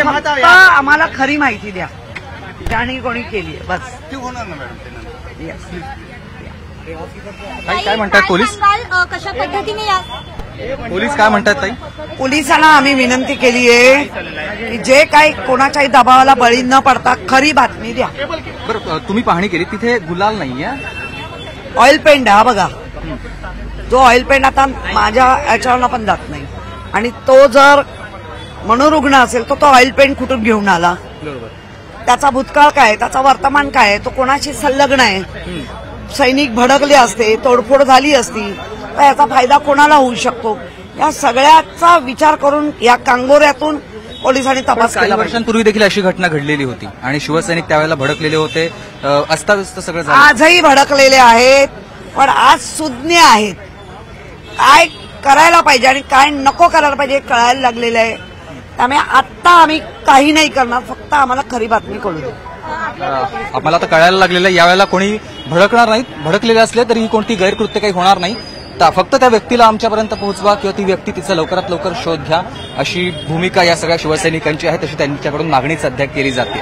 फक्त आम्हाला खरी माहिती द्या, ज्याने कोणी केली आहे बस. काय म्हणतात पोलीस? कशा पद्धतीने पोलीस काय म्हणतात ताई? पोलिसांना आम्ही विनंती केली आहे की जे काही कोणाच्याही दबावाला बळी न पडता खरी बातमी द्या. बरं, तुम्ही पाहणी केली, तिथे गुलाल नाहीये, ऑइल पेंट हा बघा, जो ऑइल पेंट आता माझ्या याच्यावरनं पण जात नाही, आणि तो जर मनोरुग्ण असेल तो ऑइल पेंट कुठून घेऊन आला, त्याचा भूतकाळ काय, त्याचा वर्तमान काय, तो कोणाशी संलग्न आहे, सैनिक भडकले असते, तोडफोड झाली असती तर याचा फायदा कोणाला होऊ शकतो, या सगळ्याचा विचार करून या कांगोऱ्यातून पोलिसांनी तपास काही केला. वर्षांपूर्वी देखील अशी घटना घडलेली होती आणि शिवसैनिक त्यावेळेला भडकलेले होते, अस्ताव्यस्त सगळं झालं. आजही भडकलेले आहेत, पण आज सुज्ञ आहेत. काय करायला पाहिजे आणि काय नको करायला पाहिजे हे कळायला लागलेलं आहे. त्यामुळे आत्ता आम्ही काही नाही करणार, फक्त आम्हाला खरी बातमी कळू दे. आम्हाला आता कळायला लागलेलं आहे, यावेळेला कोणी भडकणार नाहीत, भडकलेले असले तरी कोणती गैरकृत्य काही होणार नाही. फक्त त्या व्यक्तीला आमच्यापर्यंत पोहोचवा किंवा ती व्यक्ती तिचा लवकरात लवकर शोध घ्या, अशी भूमिका या सगळ्या शिवसैनिकांची आहे, तशी त्यांच्याकडून मागणी सध्या केली जाते.